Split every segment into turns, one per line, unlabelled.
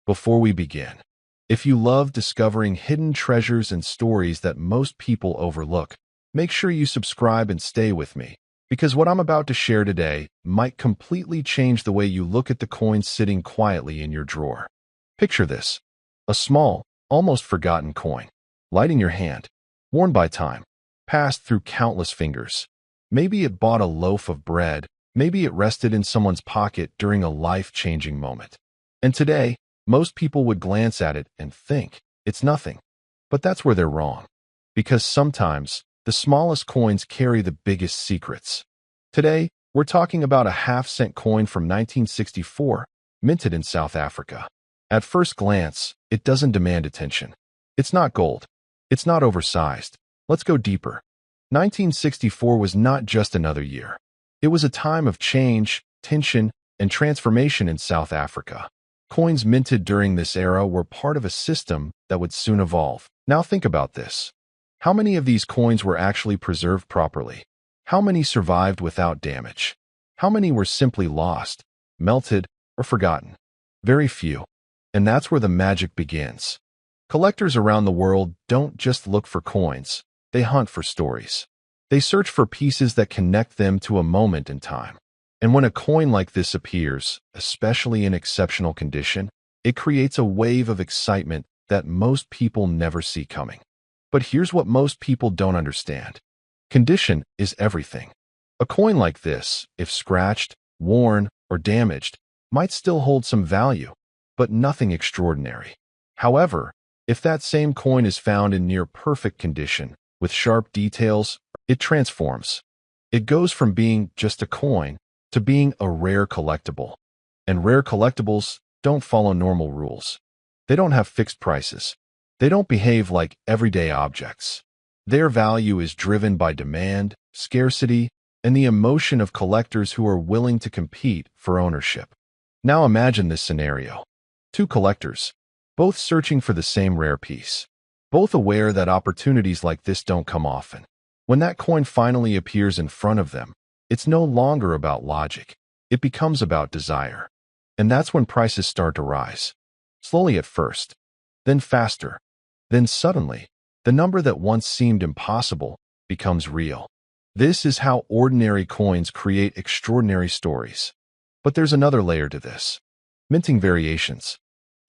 Before we begin, if you love discovering hidden treasures and stories that most people overlook, make sure you subscribe and stay with me, because what I'm about to share today might completely change the way you look at the coins sitting quietly in your drawer. Picture this: a small, almost forgotten coin, light in your hand, worn by time, passed through countless fingers. Maybe it bought a loaf of bread, maybe it rested in someone's pocket during a life-changing moment. And today, most people would glance at it and think it's nothing. But that's where they're wrong. Because sometimes, the smallest coins carry the biggest secrets. Today, we're talking about a half-cent coin from 1964, minted in South Africa. At first glance, it doesn't demand attention. It's not gold. It's not oversized. Let's go deeper. 1964 was not just another year. It was a time of change, tension, and transformation in South Africa. Coins minted during this era were part of a system that would soon evolve. Now think about this. How many of these coins were actually preserved properly? How many survived without damage? How many were simply lost, melted, or forgotten? Very few. And that's where the magic begins. Collectors around the world don't just look for coins. They hunt for stories. They search for pieces that connect them to a moment in time. And when a coin like this appears, especially in exceptional condition, it creates a wave of excitement that most people never see coming. But here's what most people don't understand. Condition is everything. A coin like this, if scratched, worn, or damaged, might still hold some value, but nothing extraordinary. However, if that same coin is found in near-perfect condition, with sharp details, it transforms. It goes from being just a coin to being a rare collectible. And rare collectibles don't follow normal rules. They don't have fixed prices. They don't behave like everyday objects. Their value is driven by demand, scarcity, and the emotion of collectors who are willing to compete for ownership. Now imagine this scenario. Two collectors, both searching for the same rare piece, both aware that opportunities like this don't come often. When that coin finally appears in front of them, it's no longer about logic. It becomes about desire. And that's when prices start to rise. Slowly at first, then faster, then suddenly, the number that once seemed impossible becomes real. This is how ordinary coins create extraordinary stories. But there's another layer to this: minting variations.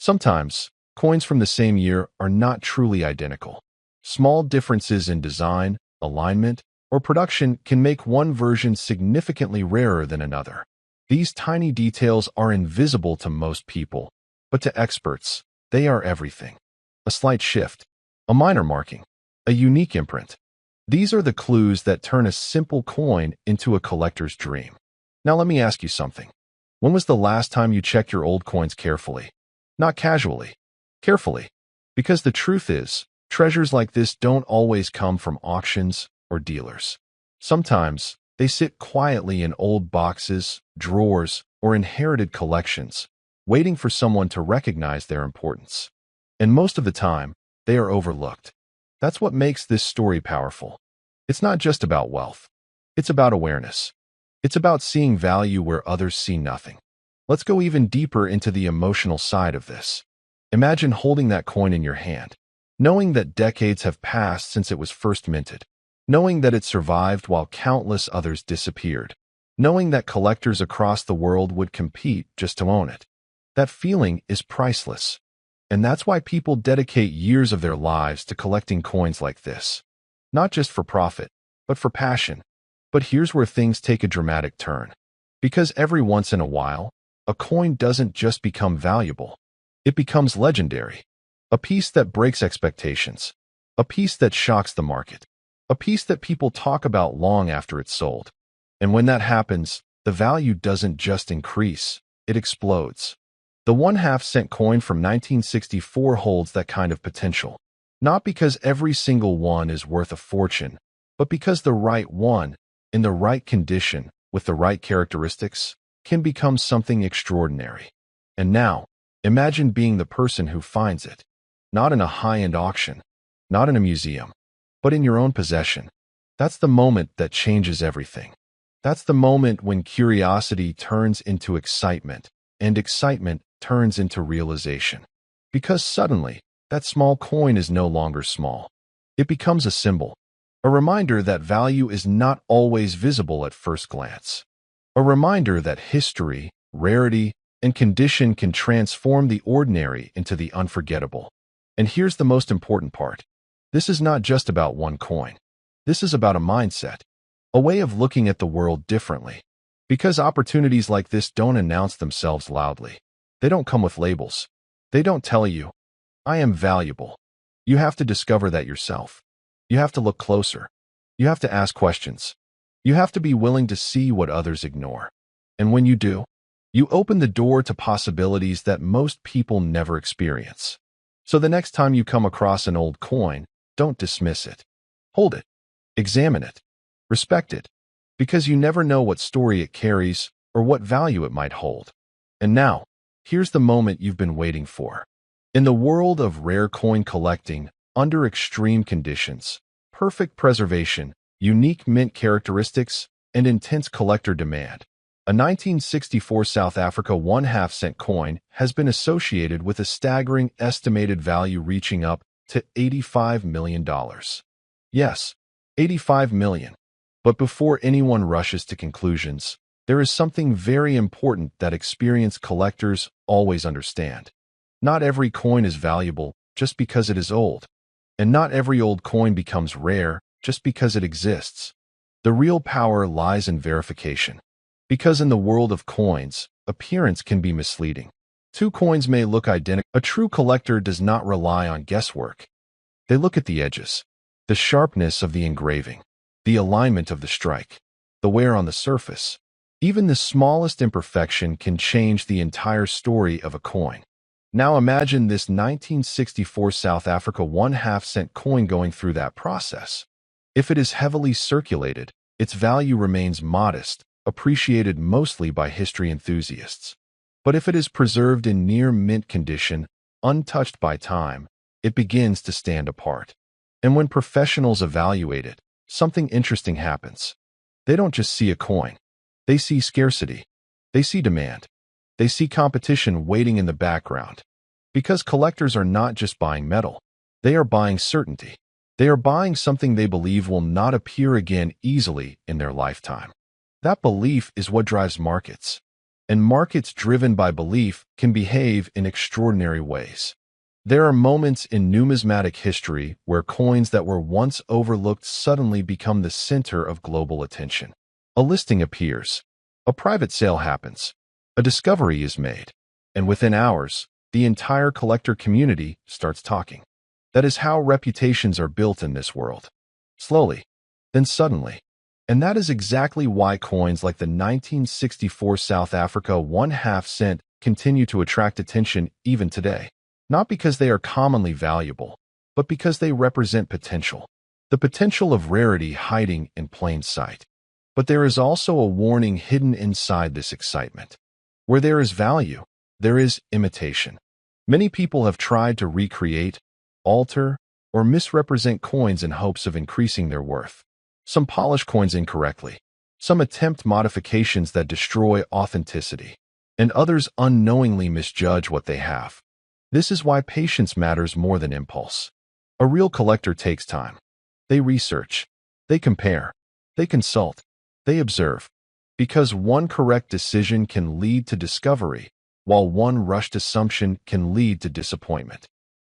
Sometimes, coins from the same year are not truly identical. Small differences in design, alignment, or production can make one version significantly rarer than another. These tiny details are invisible to most people, but to experts, they are everything. A slight shift, a minor marking, a unique imprint. These are the clues that turn a simple coin into a collector's dream. Now let me ask you something. When was the last time you checked your old coins carefully? Not casually, carefully. Because the truth is, treasures like this don't always come from auctions or dealers. Sometimes, they sit quietly in old boxes, drawers, or inherited collections, waiting for someone to recognize their importance. And most of the time, they are overlooked. That's what makes this story powerful. It's not just about wealth. It's about awareness. It's about seeing value where others see nothing. Let's go even deeper into the emotional side of this. Imagine holding that coin in your hand, knowing that decades have passed since it was first minted, knowing that it survived while countless others disappeared, knowing that collectors across the world would compete just to own it. That feeling is priceless. And that's why people dedicate years of their lives to collecting coins like this. Not just for profit, but for passion. But here's where things take a dramatic turn. Because every once in a while, a coin doesn't just become valuable. It becomes legendary. A piece that breaks expectations. A piece that shocks the market. A piece that people talk about long after it's sold. And when that happens, the value doesn't just increase, it explodes. The 1/2-cent coin from 1964 holds that kind of potential. Not because every single one is worth a fortune, but because the right one, in the right condition, with the right characteristics, can become something extraordinary. And now, imagine being the person who finds it. Not in a high-end auction, not in a museum, but in your own possession. That's the moment that changes everything. That's the moment when curiosity turns into excitement, and excitement turns into realization. Because suddenly, that small coin is no longer small. It becomes a symbol, a reminder that value is not always visible at first glance. A reminder that history, rarity, and condition can transform the ordinary into the unforgettable. And here's the most important part. This is not just about one coin. This is about a mindset, a way of looking at the world differently. Because opportunities like this don't announce themselves loudly. They don't come with labels. They don't tell you, I am valuable. You have to discover that yourself. You have to look closer. You have to ask questions. You have to be willing to see what others ignore. And when you do, you open the door to possibilities that most people never experience. So the next time you come across an old coin, don't dismiss it. Hold it. Examine it. Respect it. Because you never know what story it carries or what value it might hold. And now, here's the moment you've been waiting for. In the world of rare coin collecting, under extreme conditions, perfect preservation, unique mint characteristics, and intense collector demand, a 1964 South Africa 1/2 cent coin has been associated with a staggering estimated value reaching up to $85 million. Yes, $85 million. But before anyone rushes to conclusions, there is something very important that experienced collectors always understand. Not every coin is valuable just because it is old, and not every old coin becomes rare just because it exists. The real power lies in verification. Because in the world of coins, appearance can be misleading. Two coins may look identical. A true collector does not rely on guesswork. They look at the edges, the sharpness of the engraving, the alignment of the strike, the wear on the surface. Even the smallest imperfection can change the entire story of a coin. Now imagine this 1964 South Africa 1/2 cent coin going through that process. If it is heavily circulated, its value remains modest, appreciated mostly by history enthusiasts. But if it is preserved in near mint condition, untouched by time, it begins to stand apart. And when professionals evaluate it, something interesting happens. They don't just see a coin. They see scarcity. They see demand. They see competition waiting in the background. Because collectors are not just buying metal. They are buying certainty. They are buying something they believe will not appear again easily in their lifetime. That belief is what drives markets. And markets driven by belief can behave in extraordinary ways. There are moments in numismatic history where coins that were once overlooked suddenly become the center of global attention. A listing appears. A private sale happens. A discovery is made. And within hours, the entire collector community starts talking. That is how reputations are built in this world. Slowly, then suddenly. And that is exactly why coins like the 1964 South Africa 1/2 cent continue to attract attention even today. Not because they are commonly valuable, but because they represent potential. The potential of rarity hiding in plain sight. But there is also a warning hidden inside this excitement. Where there is value, there is imitation. Many people have tried to recreate, alter, or misrepresent coins in hopes of increasing their worth. Some polish coins incorrectly. Some attempt modifications that destroy authenticity. And others unknowingly misjudge what they have. This is why patience matters more than impulse. A real collector takes time. They research. They compare. They consult. They observe. Because one correct decision can lead to discovery, while one rushed assumption can lead to disappointment.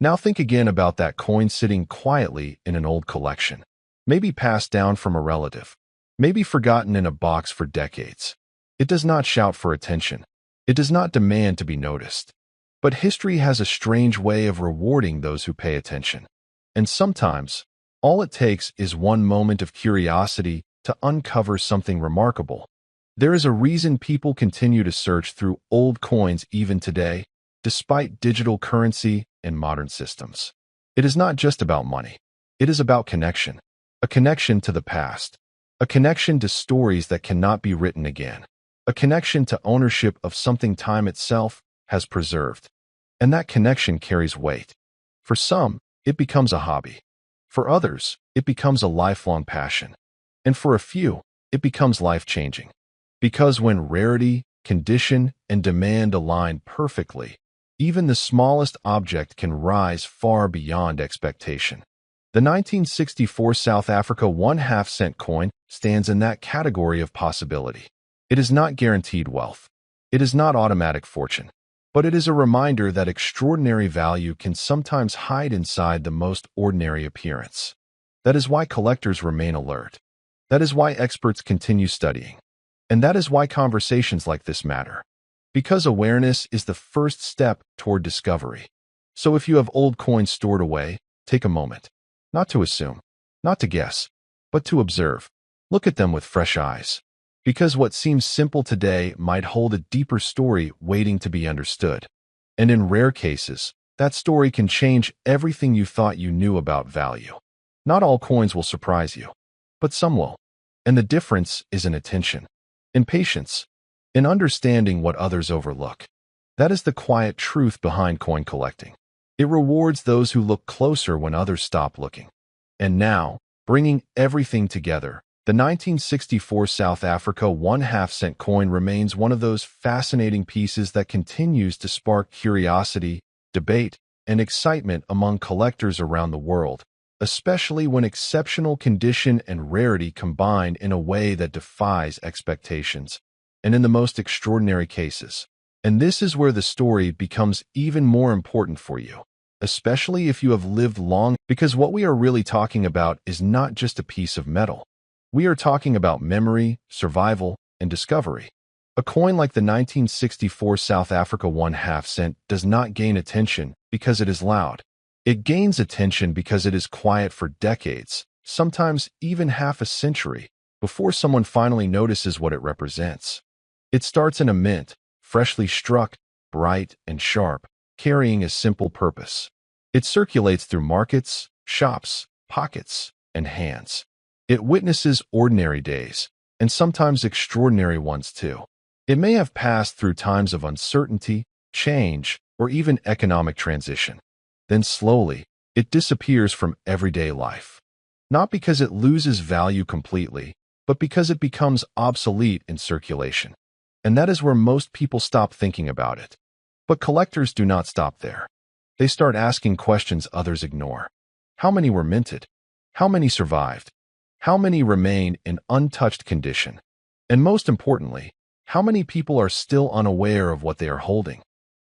Now think again about that coin sitting quietly in an old collection. Maybe passed down from a relative. Maybe forgotten in a box for decades. It does not shout for attention. It does not demand to be noticed. But history has a strange way of rewarding those who pay attention. And sometimes, all it takes is one moment of curiosity to uncover something remarkable. There is a reason people continue to search through old coins even today, despite digital currency and modern systems. It is not just about money. It is about connection. A connection to the past. A connection to stories that cannot be written again. A connection to ownership of something time itself has preserved. And that connection carries weight. For some, it becomes a hobby. For others, it becomes a lifelong passion. And for a few, it becomes life-changing. Because when rarity, condition, and demand align perfectly, even the smallest object can rise far beyond expectation. The 1964 South Africa 1/2 cent coin stands in that category of possibility. It is not guaranteed wealth. It is not automatic fortune. But it is a reminder that extraordinary value can sometimes hide inside the most ordinary appearance. That is why collectors remain alert. That is why experts continue studying. And that is why conversations like this matter. Because awareness is the first step toward discovery. So if you have old coins stored away, take a moment. Not to assume, not to guess, but to observe. Look at them with fresh eyes. Because what seems simple today might hold a deeper story waiting to be understood. And in rare cases, that story can change everything you thought you knew about value. Not all coins will surprise you, but some will. And the difference is in attention, in patience, in understanding what others overlook. That is the quiet truth behind coin collecting. It rewards those who look closer when others stop looking. And now, bringing everything together, the 1964 South Africa 1/2 cent coin remains one of those fascinating pieces that continues to spark curiosity, debate, and excitement among collectors around the world, especially when exceptional condition and rarity combine in a way that defies expectations, and in the most extraordinary cases. And this is where the story becomes even more important for you, especially if you have lived long, because what we are really talking about is not just a piece of metal. We are talking about memory, survival, and discovery. A coin like the 1964 South Africa 1/2 cent does not gain attention because it is loud. It gains attention because it is quiet for decades, sometimes even half a century, before someone finally notices what it represents. It starts in a mint, freshly struck, bright and sharp, carrying a simple purpose. It circulates through markets, shops, pockets, and hands. It witnesses ordinary days, and sometimes extraordinary ones too. It may have passed through times of uncertainty, change, or even economic transition. Then slowly, it disappears from everyday life. Not because it loses value completely, but because it becomes obsolete in circulation. And that is where most people stop thinking about it. But collectors do not stop there. They start asking questions others ignore. How many were minted? How many survived? How many remain in untouched condition? And most importantly, how many people are still unaware of what they are holding?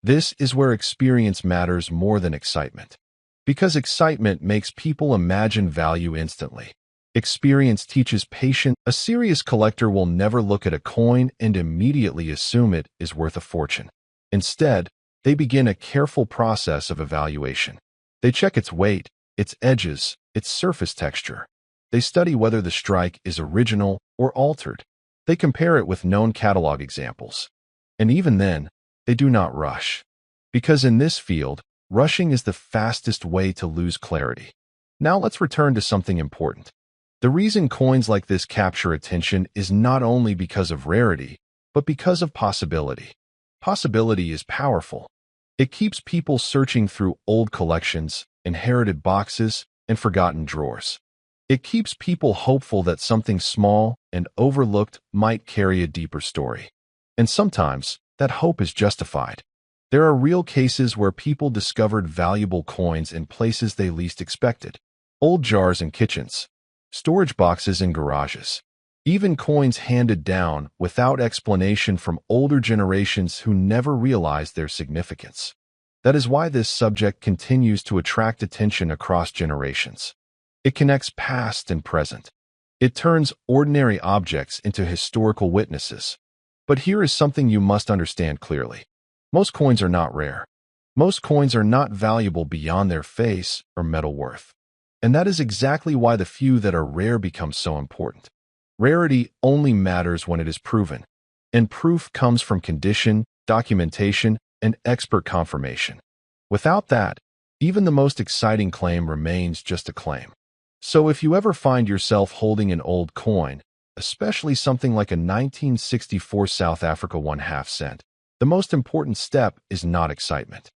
This is where experience matters more than excitement. Because excitement makes people imagine value instantly. Experience teaches patience. A serious collector will never look at a coin and immediately assume it is worth a fortune. Instead, they begin a careful process of evaluation. They check its weight, its edges, its surface texture. They study whether the strike is original or altered. They compare it with known catalog examples. And even then, they do not rush. Because in this field, rushing is the fastest way to lose clarity. Now let's return to something important. The reason coins like this capture attention is not only because of rarity, but because of possibility. Possibility is powerful. It keeps people searching through old collections, inherited boxes, and forgotten drawers. It keeps people hopeful that something small and overlooked might carry a deeper story. And sometimes, that hope is justified. There are real cases where people discovered valuable coins in places they least expected. Old jars in kitchens, storage boxes in garages, even coins handed down without explanation from older generations who never realized their significance. That is why this subject continues to attract attention across generations. It connects past and present. It turns ordinary objects into historical witnesses. But here is something you must understand clearly. Most coins are not rare. Most coins are not valuable beyond their face or metal worth. And that is exactly why the few that are rare become so important. Rarity only matters when it is proven. And proof comes from condition, documentation, and expert confirmation. Without that, even the most exciting claim remains just a claim. So if you ever find yourself holding an old coin, especially something like a 1964 South Africa 1/2 cent, the most important step is not excitement.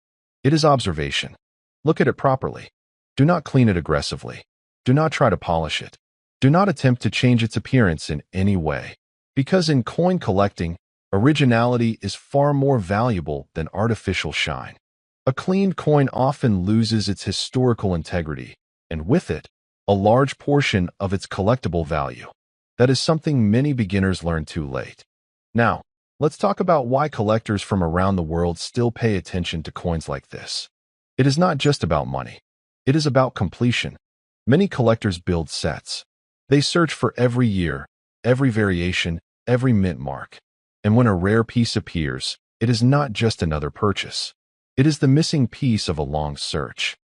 It is observation. Look at it properly. Do not clean it aggressively. Do not try to polish it. Do not attempt to change its appearance in any way. Because in coin collecting, Originality is far more valuable than artificial shine. A cleaned coin often loses its historical integrity, and with it, a large portion of its collectible value. That is something many beginners learn too late. Now, let's talk about why collectors from around the world still pay attention to coins like this. It is not just about money. It is about completion. Many collectors build sets. They search for every year, every variation, every mint mark. And when a rare piece appears, it is not just another purchase. It is the missing piece of a long search.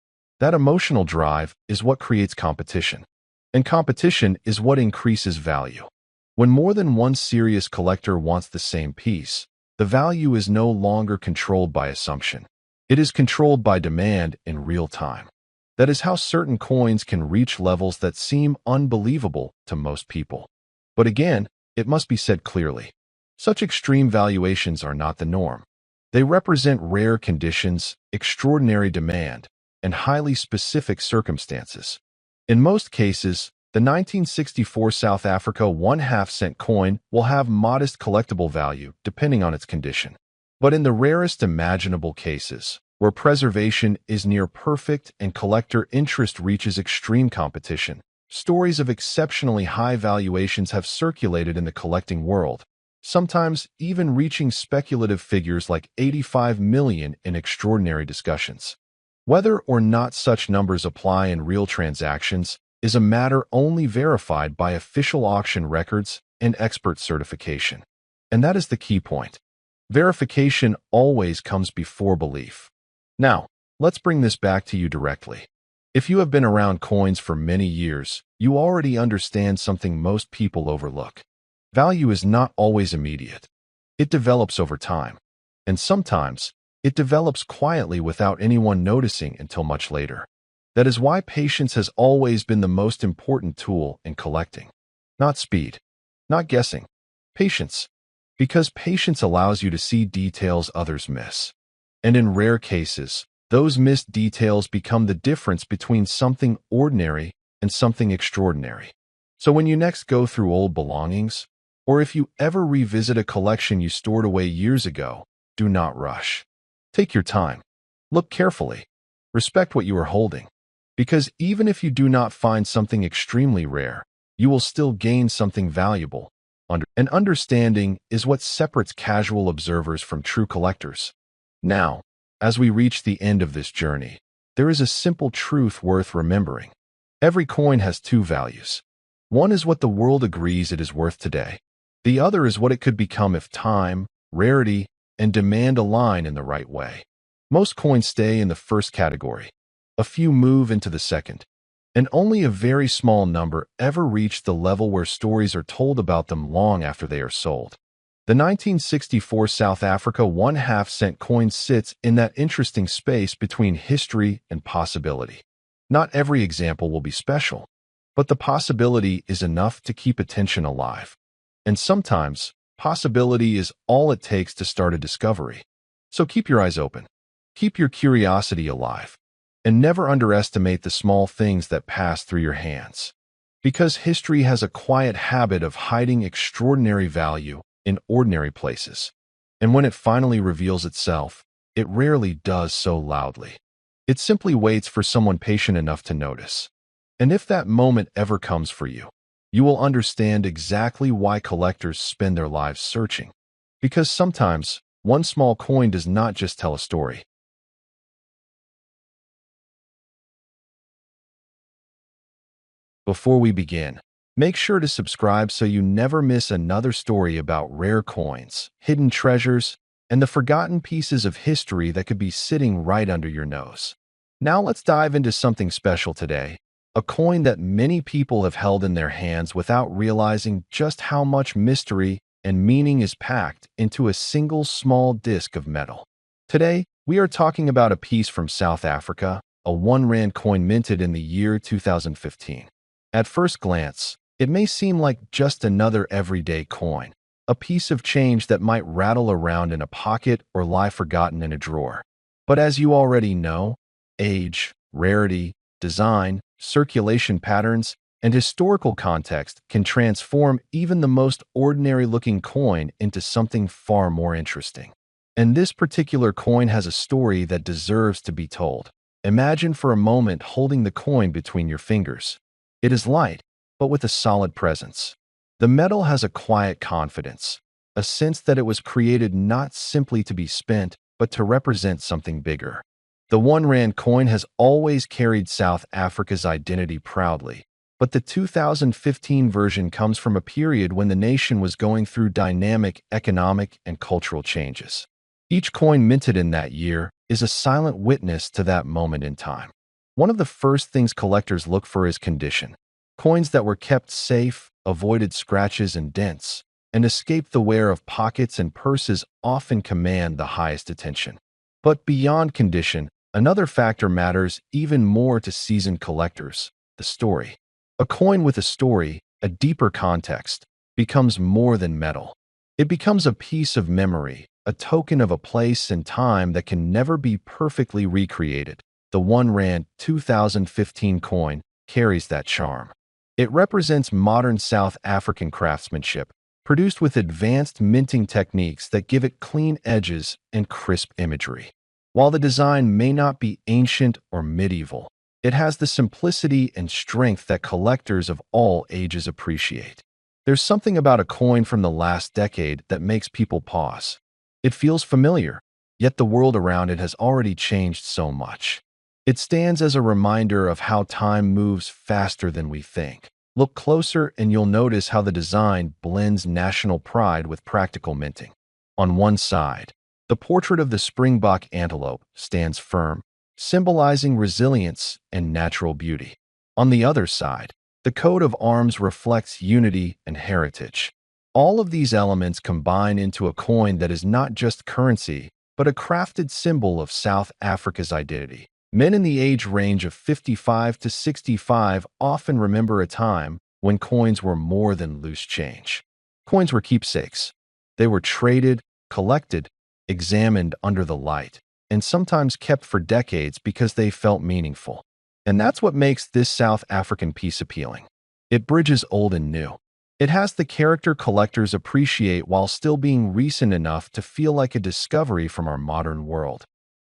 That emotional drive is what creates competition. And competition is what increases value. When more than one serious collector wants the same piece, the value is no longer controlled by assumption. It is controlled by demand in real time. That is how certain coins can reach levels that seem unbelievable to most people. But again, it must be said clearly. Such extreme valuations are not the norm. They represent rare conditions, extraordinary demand, and highly specific circumstances. In most cases, the 1964 South Africa 1/2-cent coin will have modest collectible value depending on its condition. But in the rarest imaginable cases, where preservation is near perfect and collector interest reaches extreme competition, stories of exceptionally high valuations have circulated in the collecting world, sometimes even reaching speculative figures like 85 million in extraordinary discussions. Whether or not such numbers apply in real transactions is a matter only verified by official auction records and expert certification. And that is the key point. Verification always comes before belief. Now, let's bring this back to you directly. If you have been around coins for many years, you already understand something most people overlook. Value is not always immediate. It develops over time. And sometimes, it develops quietly without anyone noticing until much later. That is why patience has always been the most important tool in collecting. Not speed, not guessing. Patience. Because patience allows you to see details others miss. And in rare cases, those missed details become the difference between something ordinary and something extraordinary. So when you next go through old belongings, or if you ever revisit a collection you stored away years ago, do not rush. Take your time. Look carefully. Respect what you are holding. Because even if you do not find something extremely rare, you will still gain something valuable. And understanding is what separates casual observers from true collectors. Now, as we reach the end of this journey, there is a simple truth worth remembering. Every coin has two values. One is what the world agrees it is worth today. The other is what it could become if time, rarity, and demand align in the right way. Most coins stay in the first category. A few move into the second. And only a very small number ever reach the level where stories are told about them long after they are sold. The 1964 South Africa 1/2-cent coin sits in that interesting space between history and possibility. Not every example will be special, but the possibility is enough to keep attention alive. And sometimes, possibility is all it takes to start a discovery. So keep your eyes open. Keep your curiosity alive. And never underestimate the small things that pass through your hands. Because history has a quiet habit of hiding extraordinary value in ordinary places. And when it finally reveals itself, it rarely does so loudly. It simply waits for someone patient enough to notice. And if that moment ever comes for you, you will understand exactly why collectors spend their lives searching. Because sometimes, one small coin does not just tell a story. Before we begin, make sure to subscribe so you never miss another story about rare coins, hidden treasures, and the forgotten pieces of history that could be sitting right under your nose. Now let's dive into something special today, a coin that many people have held in their hands without realizing just how much mystery and meaning is packed into a single small disc of metal. Today, we are talking about a piece from South Africa, a 1 rand coin minted in the year 2015. At first glance, it may seem like just another everyday coin, a piece of change that might rattle around in a pocket or lie forgotten in a drawer. But as you already know, age, rarity, design, circulation patterns, And historical context can transform even the most ordinary-looking coin into something far more interesting. And this particular coin has a story that deserves to be told. Imagine for a moment holding the coin between your fingers. It is light, but with a solid presence. The metal has a quiet confidence, a sense that it was created not simply to be spent, but to represent something bigger. The 1 Rand coin has always carried South Africa's identity proudly, but the 2015 version comes from a period when the nation was going through dynamic economic and cultural changes. Each coin minted in that year is a silent witness to that moment in time. One of the first things collectors look for is condition. Coins that were kept safe, avoided scratches and dents, and escaped the wear of pockets and purses often command the highest attention. But beyond condition, another factor matters even more to seasoned collectors: the story. A coin with a story, a deeper context, becomes more than metal. It becomes a piece of memory, a token of a place and time that can never be perfectly recreated. The 1 Rand 2015 coin carries that charm. It represents modern South African craftsmanship, produced with advanced minting techniques that give it clean edges and crisp imagery. While the design may not be ancient or medieval, it has the simplicity and strength that collectors of all ages appreciate. There's something about a coin from the last decade that makes people pause. It feels familiar, yet the world around it has already changed so much. It stands as a reminder of how time moves faster than we think. Look closer and you'll notice how the design blends national pride with practical minting. On one side, the portrait of the springbok antelope stands firm, symbolizing resilience and natural beauty. On the other side, the coat of arms reflects unity and heritage. All of these elements combine into a coin that is not just currency, but a crafted symbol of South Africa's identity. Men in the age range of 55 to 65 often remember a time when coins were more than loose change. Coins were keepsakes. They were traded, collected, examined under the light, and sometimes kept for decades because they felt meaningful. And that's what makes this South African piece appealing. It bridges old and new. It has the character collectors appreciate while still being recent enough to feel like a discovery from our modern world.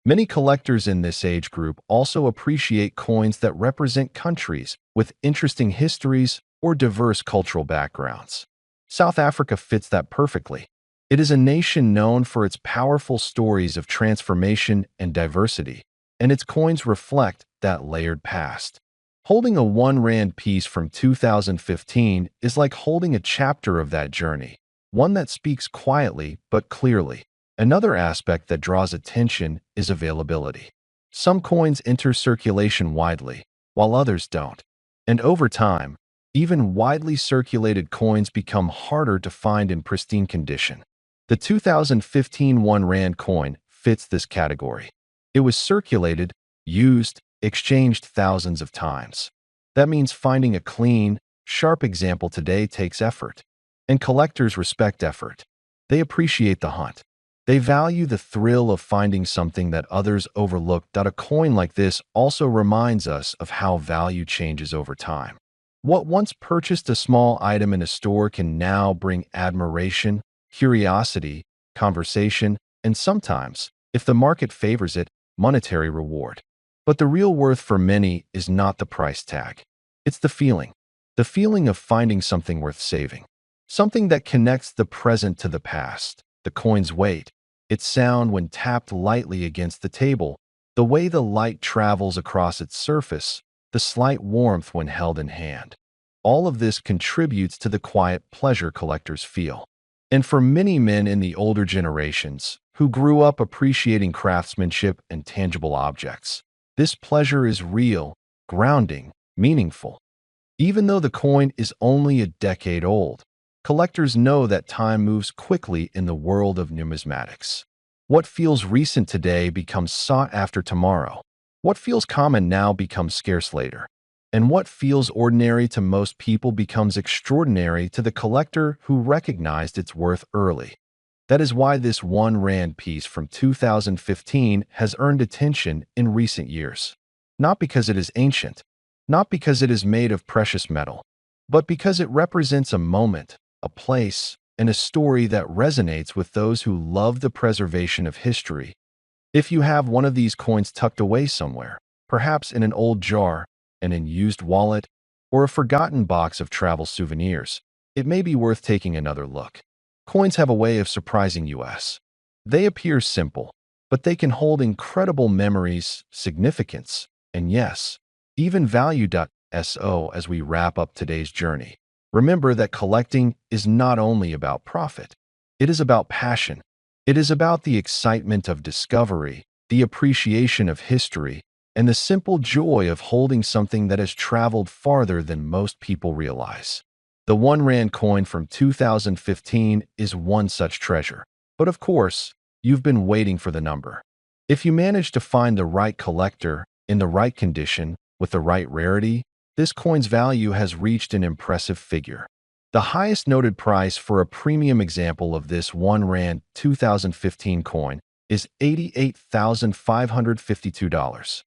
Many collectors in this age group also appreciate coins that represent countries with interesting histories or diverse cultural backgrounds. South Africa fits that perfectly. It is a nation known for its powerful stories of transformation and diversity, and its coins reflect that layered past. Holding a 1 Rand piece from 2015 is like holding a chapter of that journey, one that speaks quietly but clearly. Another aspect that draws attention is availability. Some coins enter circulation widely, while others don't. And over time, even widely circulated coins become harder to find in pristine condition. The 2015 1 Rand coin fits this category. It was circulated, used, exchanged thousands of times. That means finding a clean, sharp example today takes effort. And collectors respect effort. They appreciate the hunt. They value the thrill of finding something that others overlook. A coin like this also reminds us of how value changes over time. What once purchased a small item in a store can now bring admiration, curiosity, conversation, and sometimes, if the market favors it, monetary reward. But the real worth for many is not the price tag. It's the feeling of finding something worth saving, something that connects the present to the past. The coin's weight, its sound when tapped lightly against the table, the way the light travels across its surface, the slight warmth when held in hand. All of this contributes to the quiet pleasure collectors feel. And for many men in the older generations, who grew up appreciating craftsmanship and tangible objects, this pleasure is real, grounding, meaningful. Even though the coin is only a decade old, collectors know that time moves quickly in the world of numismatics. What feels recent today becomes sought after tomorrow. What feels common now becomes scarce later. And what feels ordinary to most people becomes extraordinary to the collector who recognized its worth early. That is why this 1 Rand piece from 2015 has earned attention in recent years. Not because it is ancient, not because it is made of precious metal, but because it represents a moment, a place, and a story that resonates with those who love the preservation of history. If you have one of these coins tucked away somewhere, perhaps in an old jar, an unused wallet, or a forgotten box of travel souvenirs, it may be worth taking another look. Coins have a way of surprising us. They appear simple, but they can hold incredible memories, significance, and yes, even value. So as we wrap up today's journey, remember that collecting is not only about profit. It is about passion. It is about the excitement of discovery, the appreciation of history, and the simple joy of holding something that has traveled farther than most people realize. The 1 Rand coin from 2015 is one such treasure. But of course, you've been waiting for the number. If you manage to find the right collector, in the right condition, with the right rarity, this coin's value has reached an impressive figure. The highest noted price for a premium example of this 1 Rand 2015 coin is $88,552.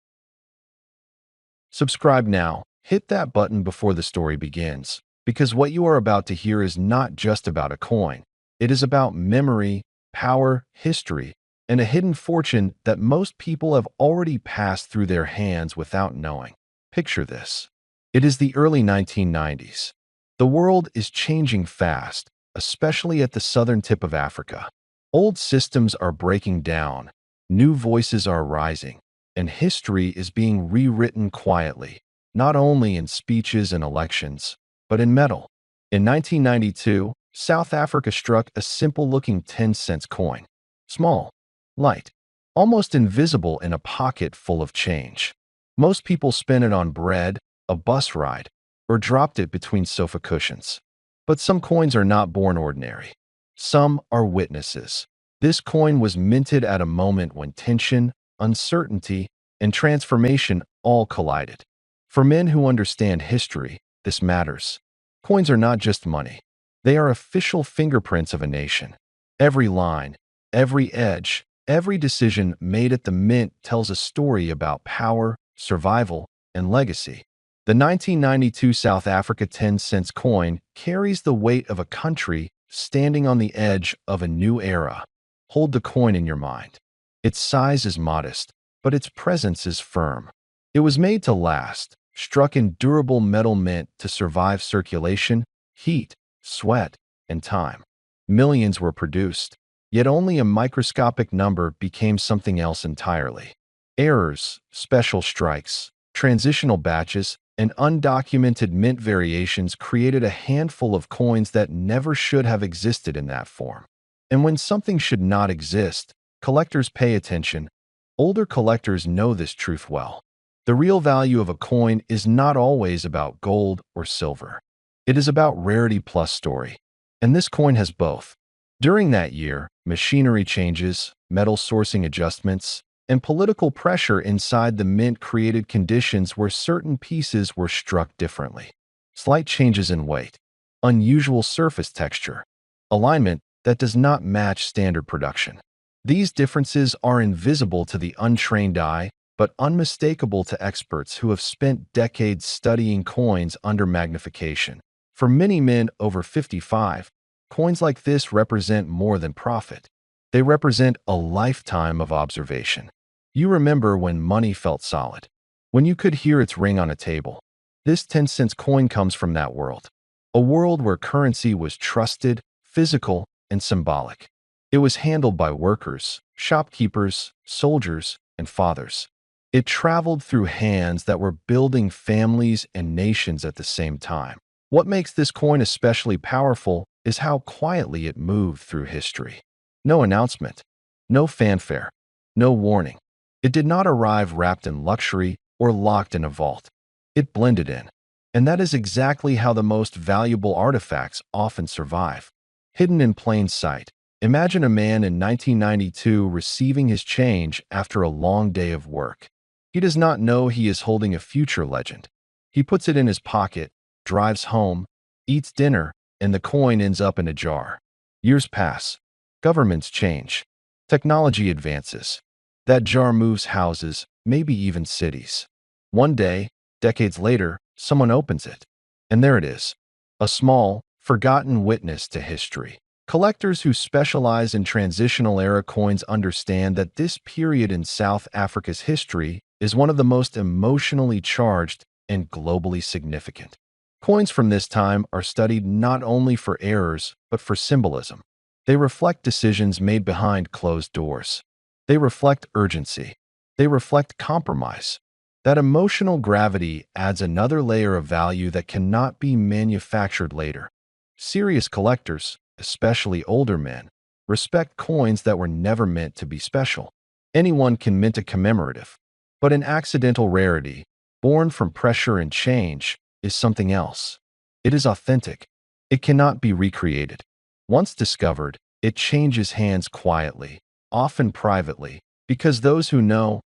Subscribe now, hit that button before the story begins, because what you are about to hear is not just about a coin. It is about memory, power, history, and a hidden fortune that most people have already passed through their hands without knowing. Picture this. It is the early 1990s. The world is changing fast, especially at the southern tip of Africa. Old systems are breaking down, new voices are rising, and history is being rewritten quietly, not only in speeches and elections, but in metal. In 1992, South Africa struck a simple-looking 10-cent coin. Small, light, almost invisible in a pocket full of change. Most people spent it on bread, a bus ride, or dropped it between sofa cushions. But some coins are not born ordinary. Some are witnesses. This coin was minted at a moment when tension, uncertainty, and transformation all collided. For men who understand history, this matters. Coins are not just money. They are official fingerprints of a nation. Every line, every edge, every decision made at the mint tells a story about power, survival, and legacy. The 1992 South Africa 10-cent coin carries the weight of a country standing on the edge of a new era. Hold the coin in your mind. Its size is modest, but its presence is firm. It was made to last, struck in durable metal mint to survive circulation, heat, sweat, and time. Millions were produced, yet only a microscopic number became something else entirely. Errors, special strikes, transitional batches, and undocumented mint variations created a handful of coins that never should have existed in that form. And when something should not exist, collectors pay attention. Older collectors know this truth well. The real value of a coin is not always about gold or silver. It is about rarity plus story. And this coin has both. During that year, machinery changes, metal sourcing adjustments, and political pressure inside the mint created conditions where certain pieces were struck differently. Slight changes in weight, unusual surface texture, alignment that does not match standard production. These differences are invisible to the untrained eye, but unmistakable to experts who have spent decades studying coins under magnification. For many men over 55, coins like this represent more than profit. They represent a lifetime of observation. You remember when money felt solid, when you could hear its ring on a table. This 10-cent coin comes from that world, a world where currency was trusted, physical, and symbolic. It was handled by workers, shopkeepers, soldiers, and fathers. It traveled through hands that were building families and nations at the same time. What makes this coin especially powerful is how quietly it moved through history. No announcement, no fanfare, no warning. It did not arrive wrapped in luxury or locked in a vault. It blended in. And that is exactly how the most valuable artifacts often survive. Hidden in plain sight. Imagine a man in 1992 receiving his change after a long day of work. He does not know he is holding a future legend. He puts it in his pocket, drives home, eats dinner, and the coin ends up in a jar. Years pass. Governments change. Technology advances. That jar moves houses, maybe even cities. One day, Decades later, someone opens it. And there it is, a small, forgotten witness to history. Collectors who specialize in transitional era coins understand that this period in South Africa's history is one of the most emotionally charged and globally significant. Coins from this time are studied not only for errors, but for symbolism. They reflect decisions made behind closed doors. They reflect urgency. They reflect compromise. That emotional gravity adds another layer of value that cannot be manufactured later. Serious collectors, especially older men, respect coins that were never meant to be special. Anyone can mint a commemorative, but an accidental rarity, born from pressure and change, is something else. It is authentic. It cannot be recreated. Once discovered, it changes hands quietly, often privately, because those who know.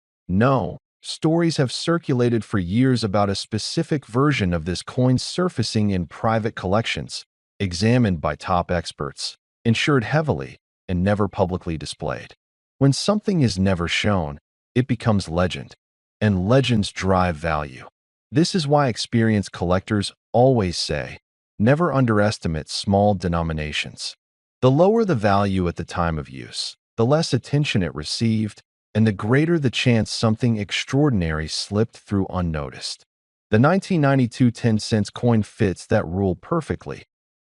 Stories have circulated for years about a specific version of this coin surfacing in private collections, examined by top experts, insured heavily, and never publicly displayed. When something is never shown, it becomes legend, and legends drive value. This is why experienced collectors always say, never underestimate small denominations. The lower the value at the time of use, the less attention it received, and the greater the chance something extraordinary slipped through unnoticed. The 1992 10-cent coin fits that rule perfectly.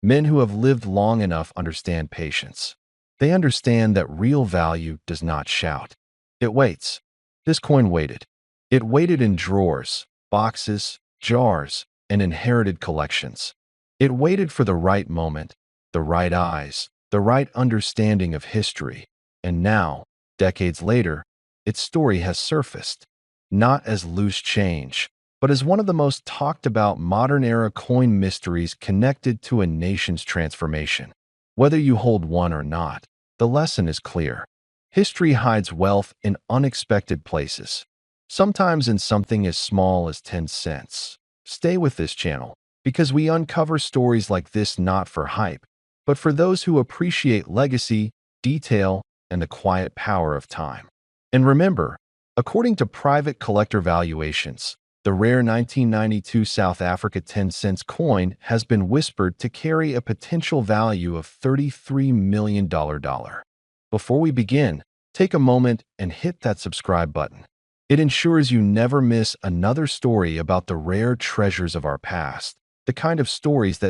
Men who have lived long enough understand patience. They understand that real value does not shout. It waits. This coin waited. It waited in drawers, boxes, jars, and inherited collections. It waited for the right moment, the right eyes, the right understanding of history. And now, decades later, its story has surfaced, not as loose change, but as one of the most talked about modern-era coin mysteries connected to a nation's transformation. Whether you hold one or not, the lesson is clear. History hides wealth in unexpected places, sometimes in something as small as 10 cents. Stay with this channel, because we uncover stories like this not for hype, but for those who appreciate legacy, detail, and the quiet power of time. And remember, according to private collector valuations, the rare 1992 South Africa 10 cents coin has been whispered to carry a potential value of $33 million. Before we begin, take a moment and hit that subscribe button. It ensures you never miss another story about the rare treasures of our past, the kind of stories that